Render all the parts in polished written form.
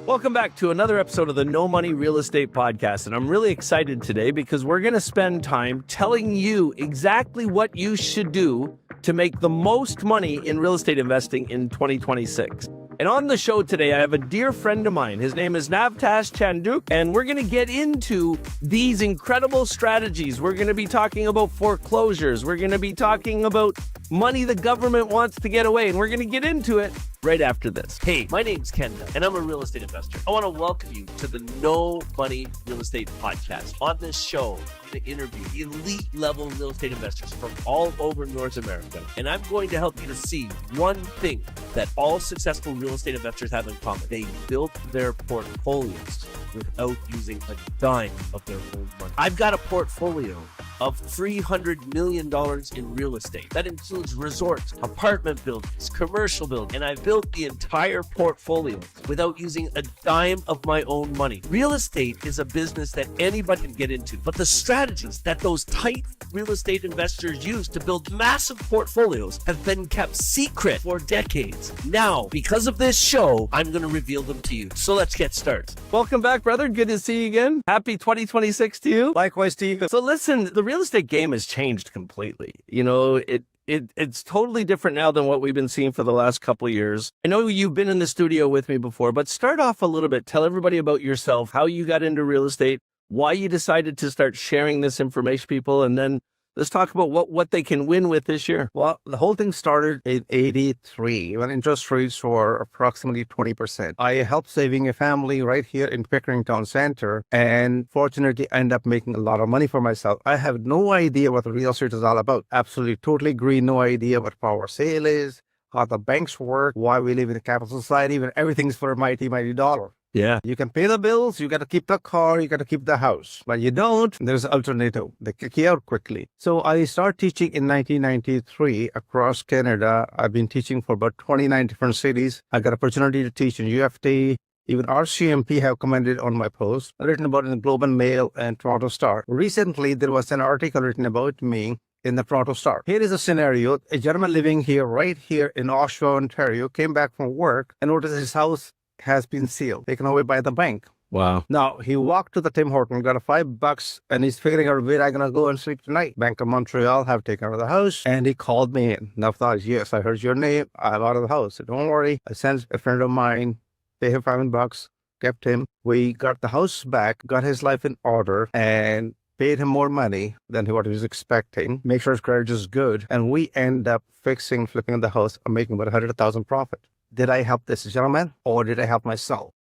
Welcome back to another episode of the No Money Real Estate Podcast. And I'm really excited today because we're going to spend time telling you exactly what you should do to make the most money in real estate investing in 2026. And on the show today, I have a dear friend of mine. His name is Navtaj Chandhoke, and we're going to get into these incredible strategies. We're going to be talking about foreclosures. We're going to be talking about money the government wants to get away, and we're going to get into it right after this. Hey, my name's Ken Dunn, and I'm a real estate investor. I want to welcome you to the No Money Real Estate Podcast. On this show, I'm going to interview elite level real estate investors from all over North America, and I'm going to help you to see one thing that all successful real estate investors have in common. They built their portfolios without using a dime of their own money. I've got a portfolio of $300 million in real estate. That includes resorts, apartment buildings, commercial buildings, and I built the entire portfolio without using a dime of my own money. Real estate is a business that anybody can get into, but the strategies that those tight real estate investors use to build massive portfolios have been kept secret for decades. Now, because of this show, I'm going to reveal them to you. So let's get started. Welcome back, brother. Good to see you again. Happy 2026 to you. Likewise to you. So listen, the real estate game has changed completely. You know, it's totally different now than what we've been seeing for the last couple of years. I know you've been in the studio with me before, but start off a little bit. Tell everybody about yourself, how you got into real estate, why you decided to start sharing this information with people, and then let's talk about what they can win with this year. Well, the whole thing started in 83 when interest rates were approximately 20%. I helped saving a family right here in Pickering Town Center, and fortunately ended up making a lot of money for myself. I have no idea what the real estate is all about. Absolutely, totally agree. No idea what power sale is, how the banks work, why we live in a capital society, when everything's for a mighty dollar. Yeah. You can pay the bills, you got to keep the car, you got to keep the house. But you don't, there's an alternative. They kick you out quickly. So I started teaching in 1993 across Canada. I've been teaching for about 29 different cities. I got opportunity to teach in UFT. Even RCMP have commented on my post, written about in the Globe and Mail and Toronto Star. Recently, there was an article written about me in the Toronto Star. Here is a scenario. A gentleman living here, right here in Oshawa, Ontario, came back from work and noticed his house has been sealed, taken away by the bank. Wow. Now, he walked to the Tim Horton, got a $5, and he's figuring out where I'm going to go and sleep tonight. Bank of Montreal have taken out of the house, and he called me in. Navtaj, yes, I heard your name. I'm out of the house. So don't worry. I sent a friend of mine, pay him $5, kept him. We got the house back, got his life in order, and paid him more money than what he was expecting. Make sure his credit is good. And we end up flipping the house, and making about $100,000 profit. Did I help this gentleman or did I help myself?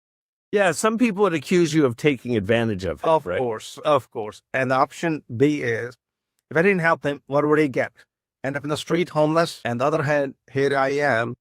Yeah, some people would accuse you of taking advantage of it. Of course. And the option B is, if I didn't help him, what would he get? End up in the street homeless. And the other hand, here I am,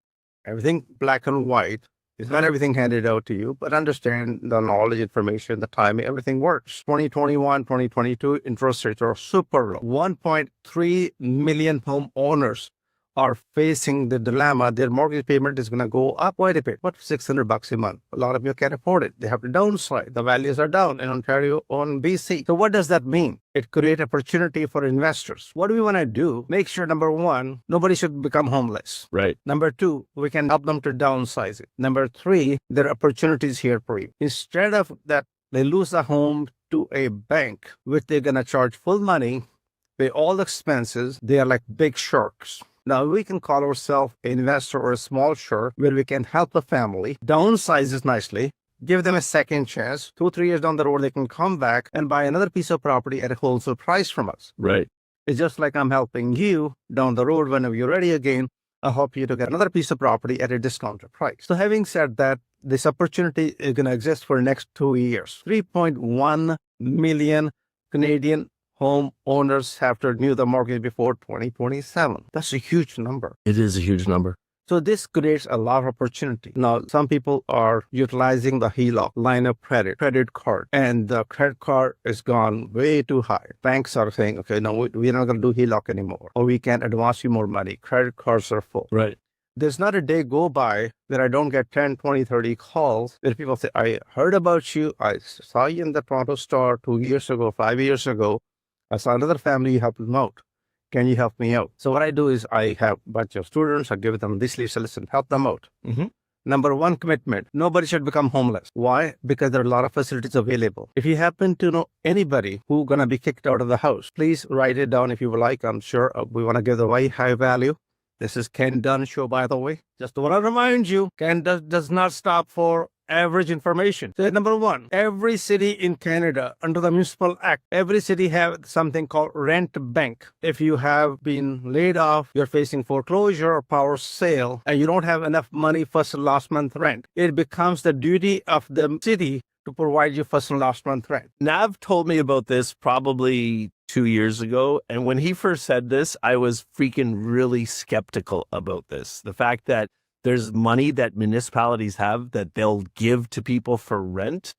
everything black and white. It's not everything handed out to you, but understand the knowledge, information, the timing, everything works. 2021, 2022, interest rates are super low. 1.3 million homeowners are facing the dilemma. Their mortgage payment is going to go up quite a bit. What, $600 a month? A lot of you can't afford it. They have to downside. The values are down in Ontario on BC. So what does that mean? It creates opportunity for investors. What do we want to do? Make sure, number one, nobody should become homeless. Right. Number two, we can help them to downsize it. Number three, there are opportunities here for you. Instead of that, they lose a home to a bank, which they're going to charge full money, pay all the expenses. They are like big sharks. Now, we can call ourselves an investor or a small shark where we can help the family, downsize it nicely, give them a second chance. 2-3 years down the road, they can come back and buy another piece of property at a wholesale price from us. Right. It's just like I'm helping you down the road whenever you're ready again. I'll help you to get another piece of property at a discounted price. So having said that, this opportunity is going to exist for the next 2 years. 3.1 million Canadian homeowners have to renew the mortgage before 2027. That's a huge number. It is a huge number. So this creates a lot of opportunity. Now, some people are utilizing the HELOC, line of credit card, and the credit card is gone way too high. Banks are saying, okay, no, we're not going to do HELOC anymore, or we can't advance you more money. Credit cards are full. Right. There's not a day go by that I don't get 10, 20, 30 calls where people say, I heard about you. I saw you in the Toronto Star 2 years ago, 5 years ago. I saw another family, you helped them out. Can you help me out? So what I do is I have a bunch of students, I give them this list, listen, help them out. Mm-hmm. Number one commitment, nobody should become homeless. Why? Because there are a lot of facilities available. If you happen to know anybody who's going to be kicked out of the house, please write it down if you would like. I'm sure we want to give the very high value. This is Ken Dunn show, by the way. Just want to remind you, Ken does not stop for average information. So number one, every city in Canada under the Municipal Act, every city have something called rent bank. If you have been laid off, you're facing foreclosure or power sale, and you don't have enough money first and last month rent, it becomes the duty of the city to provide you first and last month rent. Nav told me about this probably 2 years ago. And when he first said this, I was freaking really skeptical about this. The fact that there's money that municipalities have that they'll give to people for rent.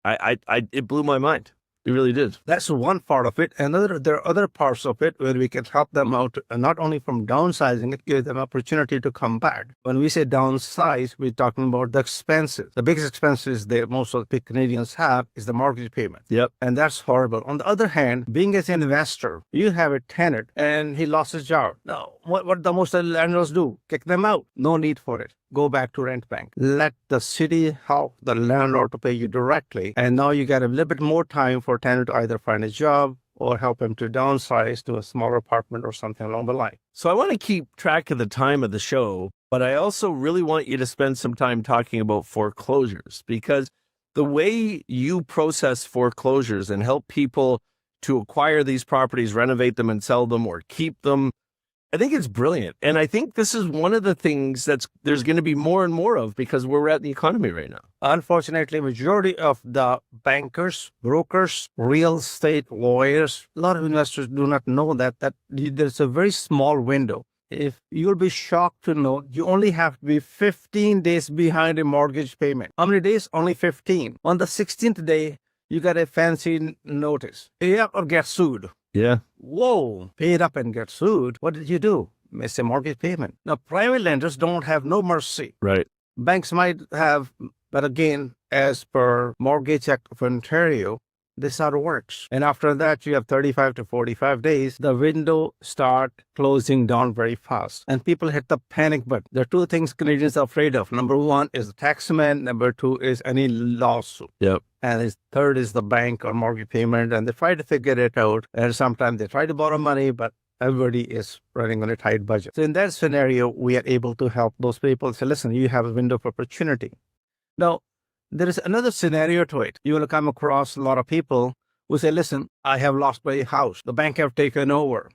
It blew my mind. It really did. That's one part of it. And there are other parts of it where we can help them out, not only from downsizing, it gives them opportunity to come back. When we say downsize, we're talking about the expenses. The biggest expenses that most of the Canadians have is the mortgage payment. Yep. And that's horrible. On the other hand, being as an investor, you have a tenant and he lost his job. Now, what the most landlords do? Kick them out. No need for it. Go back to rent bank. Let the city help the landlord to pay you directly. And now you got a little bit more time for a tenant to either find a job or help him to downsize to a smaller apartment or something along the line. So I want to keep track of the time of the show, but I also really want you to spend some time talking about foreclosures, because the way you process foreclosures and help people to acquire these properties, renovate them and sell them or keep them, I think it's brilliant. And I think this is one of the things there's going to be more and more of because we're at the economy right now. Unfortunately, majority of the bankers, brokers, real estate lawyers, a lot of investors do not know that there's a very small window. If you'll be shocked to know, you only have to be 15 days behind a mortgage payment. How many days? Only 15. On the 16th day, you got a fancy notice. Pay up or get sued. Yeah. Whoa, pay it up and get sued. What did you do? Miss a mortgage payment. Now, private lenders don't have no mercy. Right. Banks might have, but again, as per Mortgage Act of Ontario, this is how it works. And after that, you have 35 to 45 days. The window start closing down very fast. And people hit the panic button. There are two things Canadians are afraid of. Number one is the taxman. Number two is any lawsuit. Yep. And third is the bank or mortgage payment. And they try to figure it out. And sometimes they try to borrow money, but everybody is running on a tight budget. So in that scenario, we are able to help those people say, listen, you have a window of opportunity. Now, there is another scenario to it. You will come across a lot of people who say, listen, I have lost my house. The bank have taken over.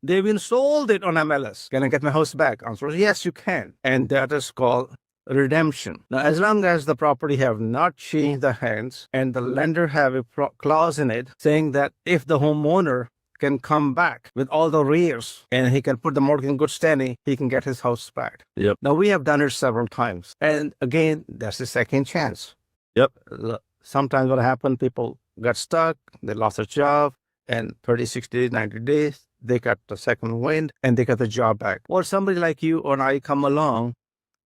They've been sold it on MLS. Can I get my house back? Answer is yes, you can. And that is called redemption. Now, as long as the property have not changed the hands and the lender have a clause in it saying that if the homeowner can come back with all the arrears and he can put the mortgage in good standing, he can get his house back. Yep. Now, we have done it several times. And again, that's the second chance. Yep. Sometimes what happened, people got stuck, they lost their job, and 30, 60, 90 days, they got the second wind and they got the job back. Or somebody like you or I come along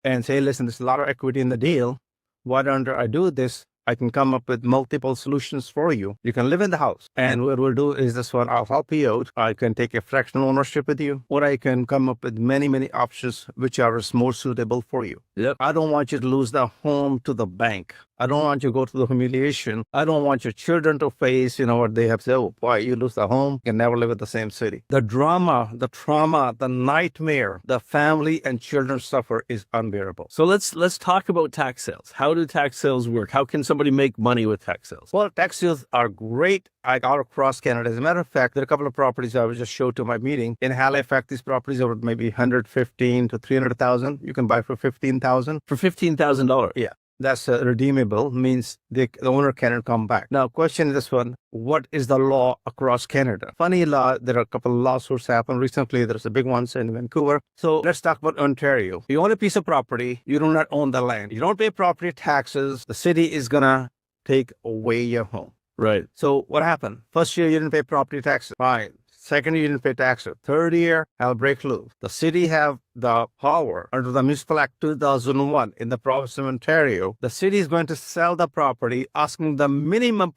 and say, listen, there's a lot of equity in the deal. Why don't I do this? I can come up with multiple solutions for you. You can live in the house. And what we'll do is this one, I'll help you out. I can take a fractional ownership with you, or I can come up with many, many options which are more suitable for you. Yep. I don't want you to lose the home to the bank. I don't want you to go through the humiliation. I don't want your children to face, what they have said, oh, boy, you lose the home, you can never live in the same city. The drama, the trauma, the nightmare, the family and children suffer is unbearable. So let's talk about tax sales. How do tax sales work? How can somebody make money with tax sales? Well, tax sales are great all across Canada. As a matter of fact, there are a couple of properties I was just showed to my meeting. In Halifax, these properties are maybe 115 to 300,000. You can buy for 15,000. For $15,000? Yeah. That's redeemable, means the owner cannot come back. Now, question is this one, what is the law across Canada? Funny law, there are a couple of lawsuits happened recently. There's a big one in Vancouver. So let's talk about Ontario. You own a piece of property, you do not own the land. You don't pay property taxes, the city is gonna take away your home. Right. So what happened? First year, you didn't pay property taxes. Fine. Second year, you didn't pay taxes. Third year, I'll break loose. The city have the power under the Municipal Act 2001 in the province of Ontario. The city is going to sell the property, asking the minimum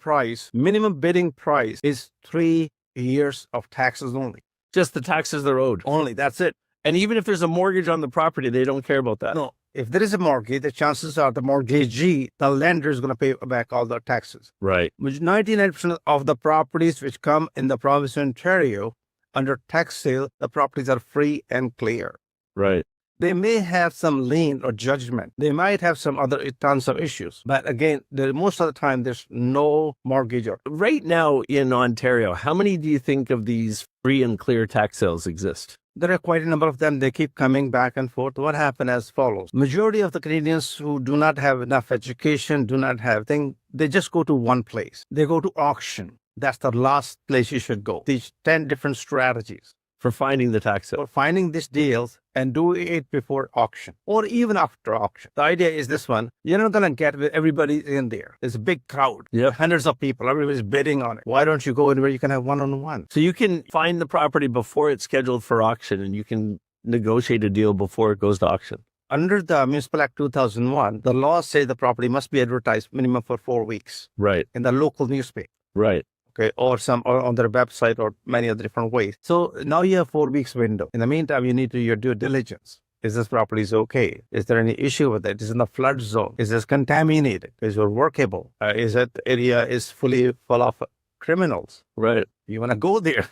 bidding price is 3 years of taxes only. Just the taxes they're owed. Only, that's it. And even if there's a mortgage on the property, they don't care about that. No. if there is a mortgage, the chances are the mortgagee, the lender is going to pay back all the taxes. Right. Which 99% of the properties which come in the province of Ontario under tax sale, the properties are free and clear. Right. They may have some lien or judgment. They might have some other tons of issues. But again, most of the time, there's no mortgage. Right now in Ontario, how many do you think of these free and clear tax sales exist? There are quite a number of them. They keep coming back and forth. What happened as follows. Majority of the Canadians who do not have enough education, do not have things, they just go to one place. They go to auction. That's the last place you should go. These 10 different strategies For finding the tax sale. for finding these deals and do it before auction or even after auction. The idea is this one. You're not going to get everybody in there. There's a big crowd. Yep. Hundreds of people. Everybody's bidding on it. Why don't you go in where you can have one-on-one? So you can find the property before it's scheduled for auction, and you can negotiate a deal before it goes to auction. Under the Municipal Act 2001, the laws say the property must be advertised minimum for 4 weeks Right. in the local newspaper. Right. Okay, or on their website or many other different ways. So now you have 4 weeks window. In the meantime, you need to do your due diligence. Is this property okay? Is there any issue with it? Is it in the flood zone? Is this contaminated? Is it workable? Is it area is fully full of criminals? Right. You want to go there.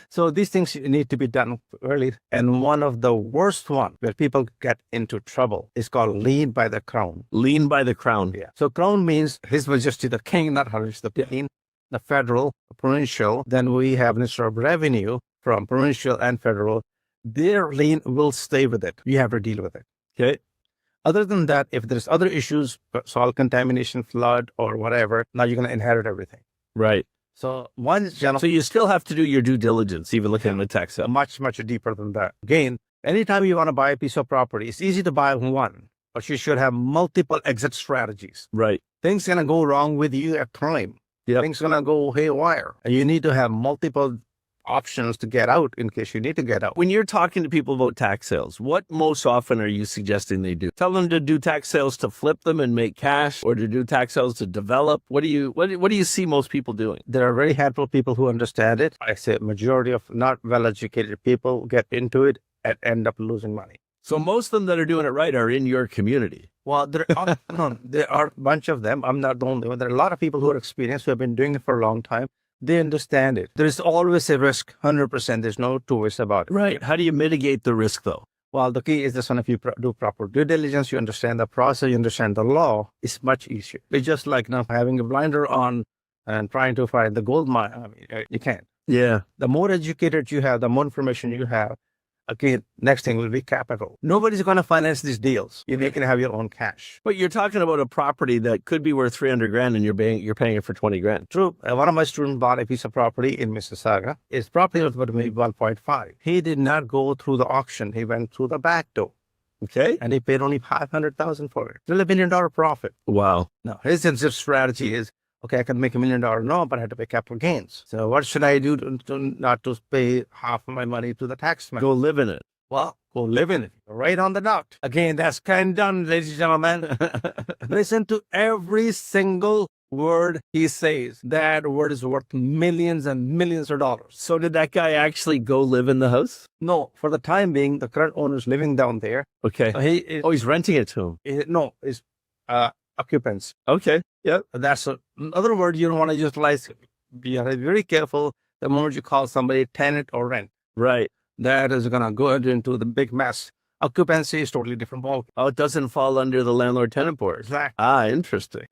So these things need to be done early. And one of the worst one where people get into trouble is called lien by the crown. Lien by the crown. Yeah. So crown means His Majesty the King, not Her Majesty the Queen. The federal, provincial, then we have Minister of Revenue from provincial and federal. Their lien will stay with it. You have to deal with it. Okay. Other than that, if there's other issues, soil contamination, flood, or whatever, now you're going to inherit everything. Right. So one general, So you still have to do your due diligence, even looking at the tax sale. much, much deeper than that. Again, anytime you want to buy a piece of property, it's easy to buy one, but you should have multiple exit strategies. Right. Things going to go wrong with you at time. Yep. Things going to go haywire. And you need to have multiple options to get out in case you need to get out. When you're talking to people about tax sales, what most often are you suggesting they do? Tell them to do tax sales to flip them and make cash, or to do tax sales to develop. What do you see most people doing? There are very handful of people who understand it. I say majority of not well-educated people get into it and end up losing money. So most of them that are doing it right are in your community. Well, there are, no, there are a bunch of them. I'm not the only one. There are a lot of people who are experienced, who have been doing it for a long time. They understand it. There is always a risk, 100%. There's no two ways about it. Right. How do you mitigate the risk, though? Well, the key is this one. If you do proper due diligence, you understand the process, you understand the law, it's much easier. It's just like now having a blinder on and trying to find the gold mine. I mean, you can't. Yeah. The more educated you have, the more information you have. Again, next thing will be capital. Nobody's going to finance these deals. You can have your own cash. But you're talking about a property that could be worth $300,000 and you're paying it for $20,000. True. One of my students bought a piece of property in Mississauga. His property was about maybe 1.5. He did not go through the auction. He went through the back door. Okay. And he paid only $500,000 for it. Still $1 million profit. Wow. Now, his strategy is, okay, I can make $1 million now, but I have to pay capital gains. So what should I do not to pay half of my money to the taxman? Go live in it. Well, go live in it. Right on the dot. Again, that's Ken Dunn, ladies and gentlemen. Listen to every single word he says. That word is worth millions and millions of dollars. So did that guy actually go live in the house? No, for the time being, the current owner is living down there. Okay. He's Renting it to him. It's occupants. Okay. Yep. That's another word you don't want to utilize. Be very careful the moment you call somebody tenant or rent. Right. That is going to go into the big mess. Occupancy is totally different ballgame. Oh, it doesn't fall under the landlord-tenant board. Exactly. Ah, interesting.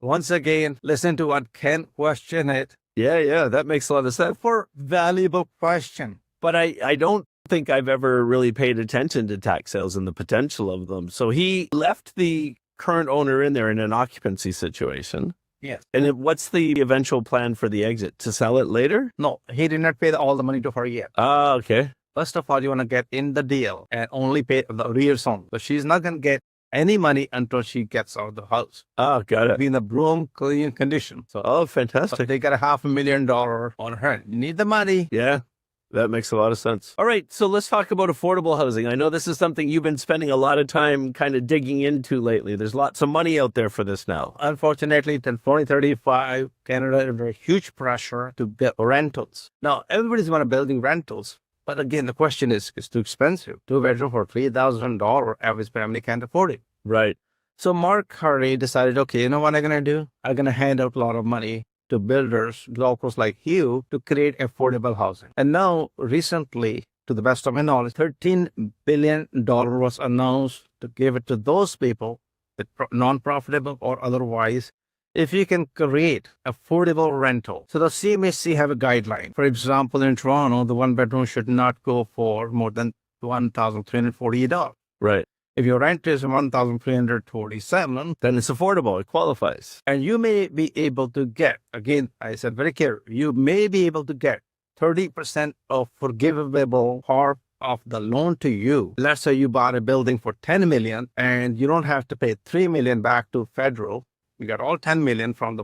Once again, listen to what Ken questioned it. Yeah, that makes a lot of sense. For valuable question. But I don't think I've ever really paid attention to tax sales and the potential of them. So he left the current owner in there in an occupancy situation. Yes. And what's the eventual plan for the exit? To sell it later? No, he did not pay all the money to her yet. Ah, okay. First of all, you want to get in the deal and only pay the arrears on. So she's not going to get any money until she gets out of the house. Oh, got it. Be in the broom clean condition. So, fantastic. So they got $500,000 on her. You need the money. Yeah. That makes a lot of sense. All right, so let's talk about affordable housing. I know this is something you've been spending a lot of time kind of digging into lately. There's lots of money out there for this now. Unfortunately, till 2035, Canada is under huge pressure to build rentals. Now, everybody's want to building rentals, But again, the question is, it's too expensive. 2-bedroom for $3,000, average family can't afford it. Right. So Mark Hardy decided, okay, you know what I'm going to do? I'm going to hand out a lot of money to builders, developers like you to create affordable housing. And now, recently, to the best of my knowledge, $13 billion was announced to give it to those people, that non-profitable or otherwise, if you can create affordable rental. So the CMHC have a guideline. For example, in Toronto, the 1-bedroom should not go for more than $1,348. Right. If your rent is $1,347, Then it's affordable. It qualifies. and you may be able to get, again, I said very clear, you may be able to get 30% of forgivable part of the loan to you. Let's say you bought a building for $10 million and you don't have to pay $3 million back to federal. You got all $10 million from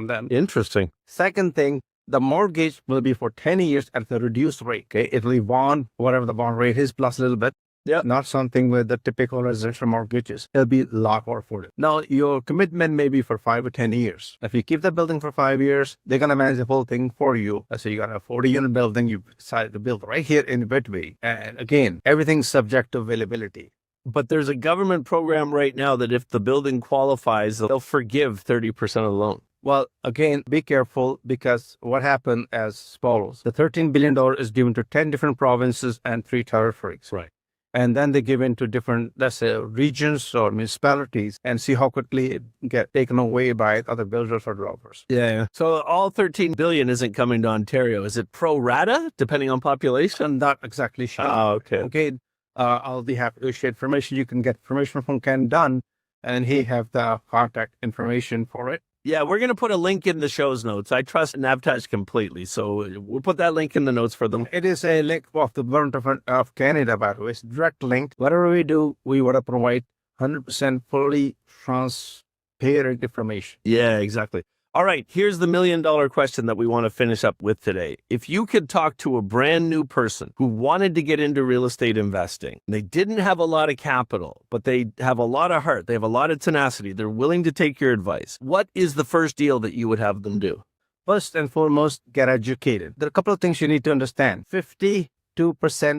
them. Interesting. Second thing, the mortgage will be for 10 years at the reduced rate. Okay, it'll be bond, whatever the bond rate is, plus a little bit. Yeah. Not something with the typical residential mortgages. It'll be a lot more affordable. Now, your commitment may be for 5 or 10 years. If you keep the building for 5 years, they're going to manage the whole thing for you. So you got a 40-unit building you decided to build right here in Whitby. And again, everything's subject to availability. But there's a government program right now that if the building qualifies, they'll forgive 30% of the loan. Well, again, be careful, because what happened as follows. The $13 billion is given to 10 different provinces and 3 territories. Right. And then they give in to different, let's say, regions or municipalities, and see how quickly it get taken away by other builders or developers. Yeah. So all $13 billion isn't coming to Ontario. Is it pro rata, depending on population? I'm not exactly sure. Oh, okay. Okay. I'll be happy to share information. You can get information from Ken Dunn, and he have the contact information for it. Yeah, we're going to put a link in the show's notes. I trust Navtaj completely. So we'll put that link in the notes for them. It is a link of the government of Canada, by the way. It's direct link. Whatever we do, we want to provide 100% fully transparent information. Yeah, exactly. All right, here's the $1 million question that we want to finish up with today. If you could talk to a brand new person who wanted to get into real estate investing, they didn't have a lot of capital, but they have a lot of heart, they have a lot of tenacity, they're willing to take your advice, what is the first deal that you would have them do? First and foremost, get educated. There are a couple of things you need to understand. 52%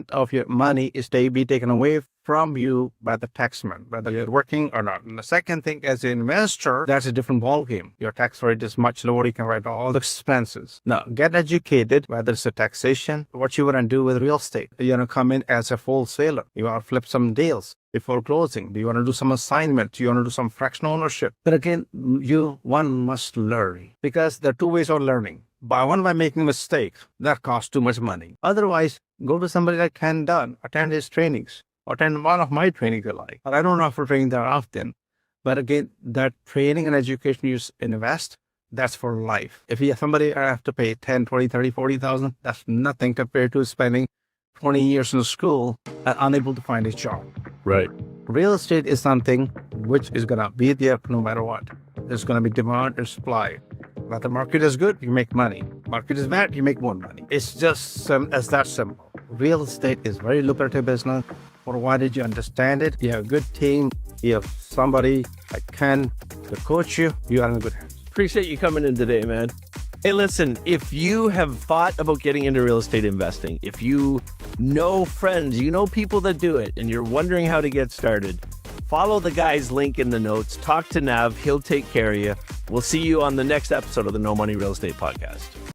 of your money is to be taken away from you by the taxman, whether you're working or not. And the second thing, as an investor, that's a different ballgame. Your tax rate is much lower. You can write all the expenses. Now, get educated, whether it's a taxation, what you want to do with real estate. You want to come in as a wholesaler. You want to flip some deals before closing. Do you want to do some assignment? Do you want to do some fractional ownership? But again, one must learn, because there are 2 ways of learning. By making mistakes, that costs too much money. Otherwise, go to somebody like Ken Dunn, attend his trainings, attend one of my trainings alike. But I don't offer training that often. But again, that training and education you invest, that's for life. If you have somebody I have to pay 10, 20, 30, 40,000, that's nothing compared to spending 20 years in school and unable to find a job. Right. Real estate is something which is going to be there no matter what. There's going to be demand and supply. But the market is good, you make money. Market is bad, you make more money. It's just as that simple. Real estate is very lucrative business, provided you understand it. You have a good team. You have somebody like Ken to coach you. You are in good hands. Appreciate you coming in today, man. Hey, listen, if you have thought about getting into real estate investing, if you know friends, you know people that do it, and you're wondering how to get started, follow the guy's link in the notes. Talk to Nav. He'll take care of you. We'll see you on the next episode of the No Money Real Estate Podcast.